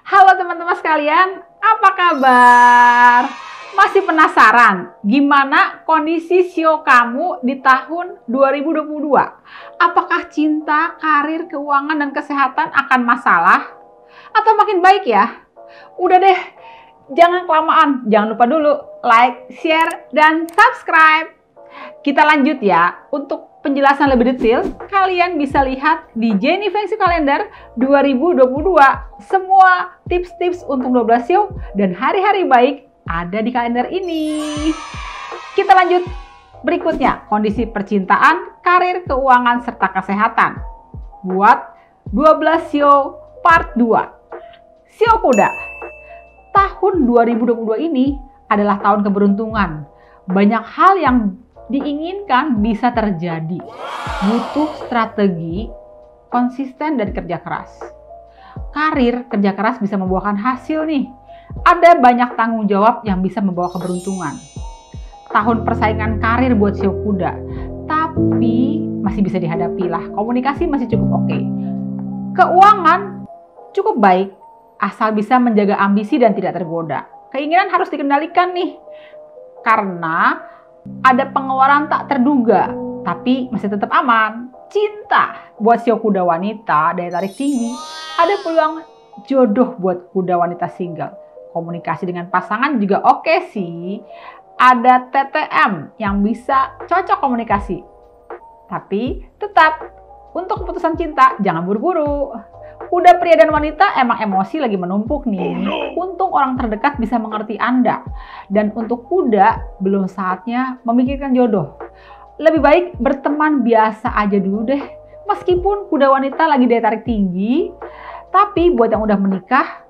Halo teman-teman sekalian, apa kabar? Masih penasaran gimana kondisi SEO kamu di tahun 2022? Apakah cinta, karir, keuangan, dan kesehatan akan masalah? Atau makin baik ya? Udah deh, jangan kelamaan. Jangan lupa dulu like, share, dan subscribe. Kita lanjut ya. Untuk penjelasan lebih detail, kalian bisa lihat di Jenny Feng Shui Kalender 2022. Semua tips-tips untuk 12 SEO dan hari-hari baik ada di kalender ini. Kita lanjut berikutnya, kondisi percintaan, karir, keuangan, serta kesehatan. Buat 12 SEO part 2. SEO kuda. Tahun 2022 ini adalah tahun keberuntungan. Banyak hal yang diinginkan bisa terjadi. Butuh strategi, konsisten, dan kerja keras. Karir, kerja keras bisa membuahkan hasil nih. Ada banyak tanggung jawab yang bisa membawa keberuntungan. Tahun persaingan karir buat SEO kuda, tapi masih bisa dihadapi lah. Komunikasi masih cukup oke. Keuangan cukup baik, asal bisa menjaga ambisi dan tidak tergoda. Keinginan harus dikendalikan nih, karena ada pengeluaran tak terduga, tapi masih tetap aman. Cinta buat SEO kuda wanita, daya tarik tinggi. Ada peluang jodoh buat kuda wanita single. Komunikasi dengan pasangan juga oke sih. Ada TTM yang bisa cocok komunikasi. Tapi tetap untuk keputusan cinta jangan buru-buru. Kuda pria dan wanita emang emosi lagi menumpuk nih. Untung orang terdekat bisa mengerti Anda. Dan untuk kuda, belum saatnya memikirkan jodoh. Lebih baik berteman biasa aja dulu deh. Meskipun kuda wanita lagi daya tarik tinggi, tapi buat yang udah menikah,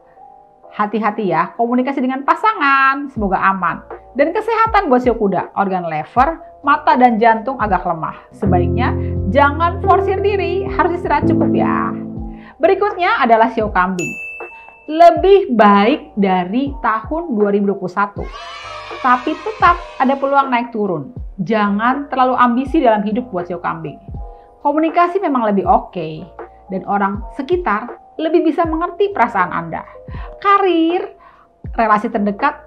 hati-hati ya, komunikasi dengan pasangan, semoga aman. Dan kesehatan buat SEO kuda, organ lever, mata dan jantung agak lemah. Sebaiknya jangan forsir diri, harus istirahat cukup ya. Berikutnya adalah SEO kambing. Lebih baik dari tahun 2021. Tapi tetap ada peluang naik turun. Jangan terlalu ambisi dalam hidup buat SEO kambing. Komunikasi memang lebih oke. Dan orang sekitar lebih bisa mengerti perasaan Anda. Karir, relasi terdekat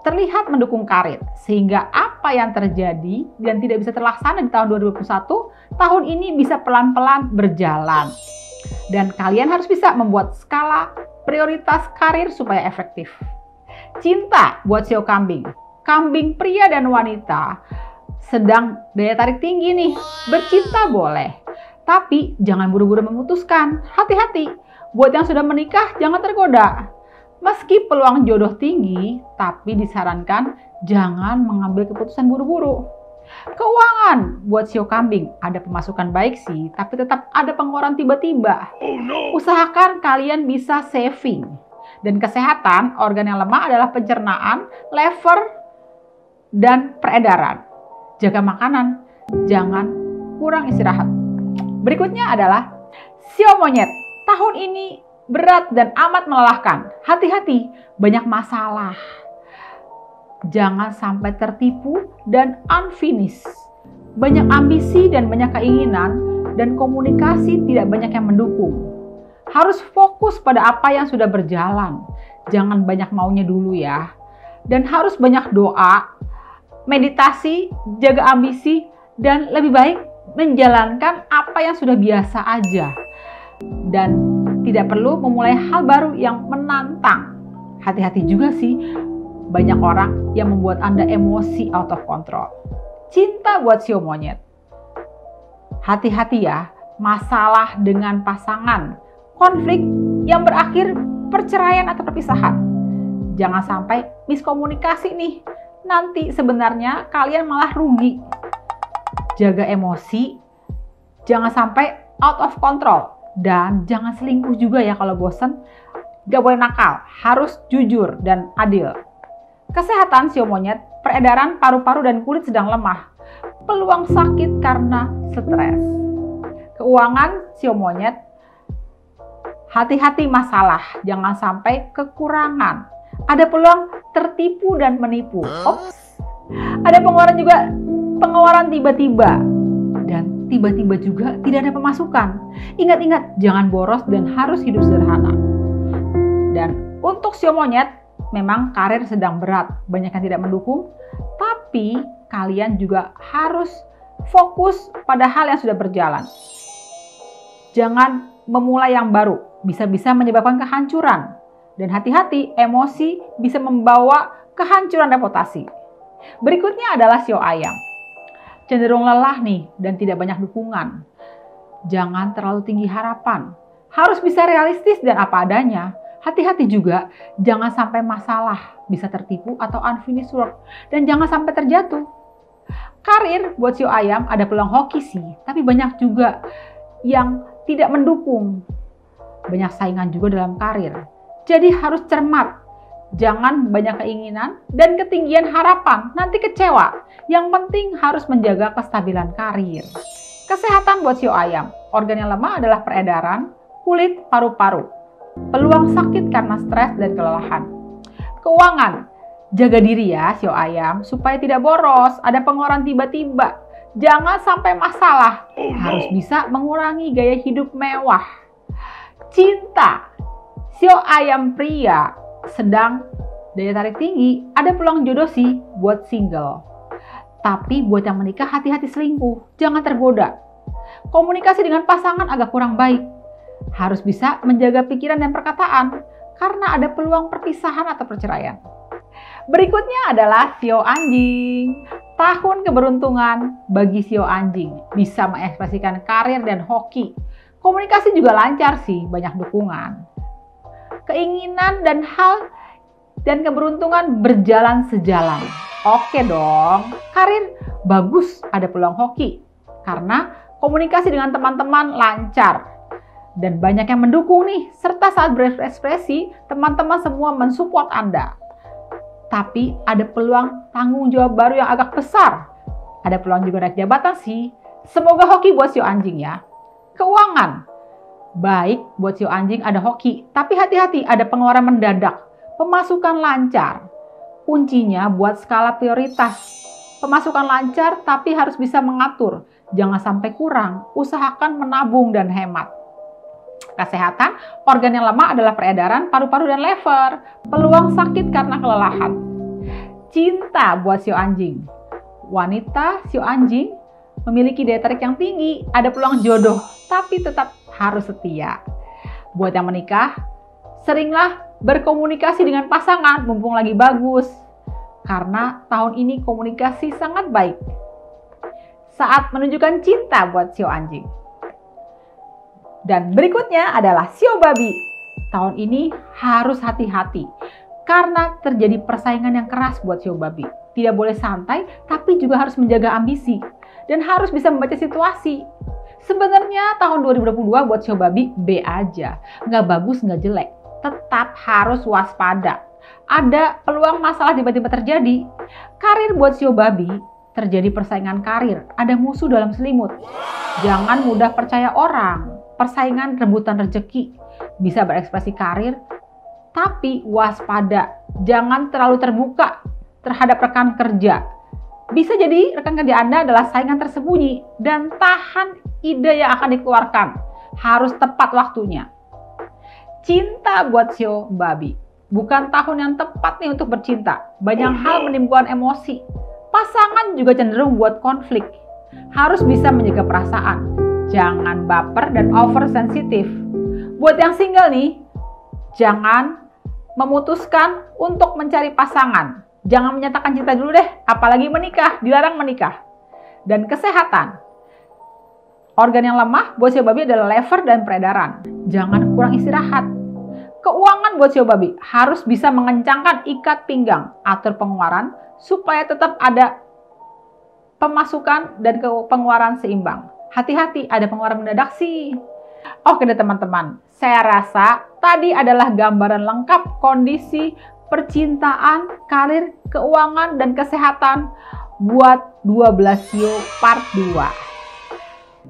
terlihat mendukung karir. Sehingga apa yang terjadi dan tidak bisa terlaksana di tahun 2021, tahun ini bisa pelan-pelan berjalan. Dan kalian harus bisa membuat skala prioritas karir supaya efektif. Cinta buat SEO kambing. Kambing pria dan wanita sedang daya tarik tinggi nih. Bercinta boleh, tapi jangan buru-buru memutuskan. Hati-hati. Buat yang sudah menikah jangan tergoda. Meski peluang jodoh tinggi, tapi disarankan jangan mengambil keputusan buru-buru. Keuangan buat SEO kambing, ada pemasukan baik sih, tapi tetap ada pengeluaran tiba-tiba. Usahakan kalian bisa saving. Dan kesehatan, organ yang lemah adalah pencernaan, lever, dan peredaran. Jaga makanan, jangan kurang istirahat. Berikutnya adalah SEO monyet. Tahun ini berat dan amat melelahkan. Hati-hati, banyak masalah. Jangan sampai tertipu dan unfinished. Banyak ambisi dan banyak keinginan, dan komunikasi tidak banyak yang mendukung. Harus fokus pada apa yang sudah berjalan. Jangan banyak maunya dulu ya. Dan harus banyak doa, meditasi, jaga ambisi, dan lebih baik menjalankan apa yang sudah biasa aja. Dan tidak perlu memulai hal baru yang menantang. Hati-hati juga sih. Banyak orang yang membuat Anda emosi out of control. Cinta buat SEO monyet. Hati-hati ya, masalah dengan pasangan, konflik yang berakhir perceraian atau perpisahan. Jangan sampai miskomunikasi nih. Nanti sebenarnya kalian malah rugi. Jaga emosi, jangan sampai out of control. Dan jangan selingkuh juga ya kalau bosan. Gak boleh nakal, harus jujur dan adil. Kesehatan SEO monyet, peredaran paru-paru dan kulit sedang lemah. Peluang sakit karena stres. Keuangan SEO monyet, hati-hati masalah, jangan sampai kekurangan. Ada peluang tertipu dan menipu. Ops. Ada pengeluaran tiba-tiba. Dan tiba-tiba juga tidak ada pemasukan. Ingat-ingat, jangan boros dan harus hidup sederhana. Dan Untuk sio monyet, memang karir sedang berat, banyak yang tidak mendukung, tapi kalian juga harus fokus pada hal yang sudah berjalan. Jangan memulai yang baru, bisa-bisa menyebabkan kehancuran. Dan hati-hati, emosi bisa membawa kehancuran reputasi. Berikutnya adalah sio ayam. Cenderung lelah nih dan tidak banyak dukungan. Jangan terlalu tinggi harapan. Harus bisa realistis dan apa adanya. Hati-hati juga, jangan sampai masalah, bisa tertipu atau unfinished work. Dan jangan sampai terjatuh. Karir buat sio ayam ada peluang hoki sih, tapi banyak juga yang tidak mendukung. Banyak saingan juga dalam karir. Jadi harus cermat. Jangan banyak keinginan dan ketinggian harapan, nanti kecewa. Yang penting harus menjaga kestabilan karir. Kesehatan buat sio ayam. Organ yang lemah adalah peredaran, kulit, paru-paru. Peluang sakit karena stres dan kelelahan. Keuangan. Jaga diri ya sio ayam supaya tidak boros, ada pengeluaran tiba-tiba. Jangan sampai masalah. Harus bisa mengurangi gaya hidup mewah. Cinta. Sio ayam pria sedang daya tarik tinggi, ada peluang jodoh sih buat single. Tapi buat yang menikah hati-hati selingkuh, jangan tergoda. Komunikasi dengan pasangan agak kurang baik. Harus bisa menjaga pikiran dan perkataan karena ada peluang perpisahan atau perceraian. Berikutnya adalah sio anjing. Tahun keberuntungan bagi sio anjing, bisa mengekspresikan karir dan hoki. Komunikasi juga lancar sih, banyak dukungan. Keinginan dan hal dan keberuntungan berjalan sejalan. Oke dong, karir bagus, ada peluang hoki. Karena komunikasi dengan teman-teman lancar. Dan banyak yang mendukung nih, serta saat berekspresi, teman-teman semua mensupport Anda. Tapi ada peluang tanggung jawab baru yang agak besar. Ada peluang juga naik jabatan sih. Semoga hoki buat sio anjing ya. Keuangan. Baik buat sio anjing ada hoki, tapi hati-hati ada pengeluaran mendadak. Pemasukan lancar. Kuncinya buat skala prioritas. Pemasukan lancar tapi harus bisa mengatur. Jangan sampai kurang, usahakan menabung dan hemat. Kesehatan, organ yang lemah adalah peredaran, paru-paru, dan lever. Peluang sakit karena kelelahan. Cinta buat sio anjing. Wanita sio anjing memiliki daya tarik yang tinggi, ada peluang jodoh, tapi tetap harus setia. Buat yang menikah, seringlah berkomunikasi dengan pasangan mumpung lagi bagus. Karena tahun ini komunikasi sangat baik. Saat menunjukkan cinta buat sio anjing. Dan berikutnya adalah sio babi. Tahun ini harus hati-hati karena terjadi persaingan yang keras buat sio babi. Tidak boleh santai, tapi juga harus menjaga ambisi dan harus bisa membaca situasi. Sebenarnya tahun 2022 buat sio babi B aja, nggak bagus, nggak jelek. Tetap harus waspada. Ada peluang masalah tiba-tiba terjadi. Karir buat sio babi, terjadi persaingan karir, ada musuh dalam selimut. Jangan mudah percaya orang. Persaingan rebutan rezeki, bisa berekspresi karir, tapi waspada, jangan terlalu terbuka terhadap rekan kerja. Bisa jadi rekan kerja Anda adalah saingan tersembunyi dan tahan ide yang akan dikeluarkan. Harus tepat waktunya. Cinta buat sio babi, bukan tahun yang tepat nih untuk bercinta. Banyak hal menimbulkan emosi. Pasangan juga cenderung buat konflik. Harus bisa menjaga perasaan. Jangan baper dan oversensitif. Buat yang single nih, jangan memutuskan untuk mencari pasangan. Jangan menyatakan cinta dulu deh, apalagi menikah, dilarang menikah. Dan kesehatan. Organ yang lemah buat sio babi adalah lever dan peredaran. Jangan kurang istirahat. Keuangan buat sio babi harus bisa mengencangkan ikat pinggang, atur pengeluaran supaya tetap ada pemasukan dan pengeluaran seimbang. Hati-hati, ada pengeluaran mendadak sih. Oke deh teman-teman, saya rasa tadi adalah gambaran lengkap kondisi percintaan, karir, keuangan, dan kesehatan buat 12 sio part 2.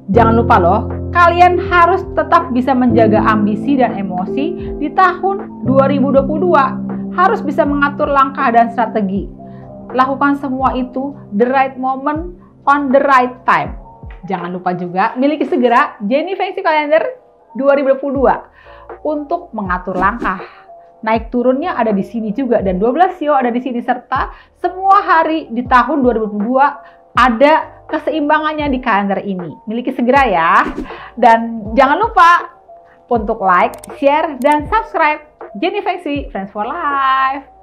Jangan lupa loh, kalian harus tetap bisa menjaga ambisi dan emosi di tahun 2022. Harus bisa mengatur langkah dan strategi. Lakukan semua itu the right moment on the right time. Jangan lupa juga miliki segera Jenny Feng Shui Calendar 2022 untuk mengatur langkah, naik turunnya ada di sini juga, dan 12 sio ada di sini, serta semua hari di tahun 2022 ada keseimbangannya di kalender ini. Miliki segera ya. Dan jangan lupa untuk like, share, dan subscribe Jenny Feng Shui Friends for Life.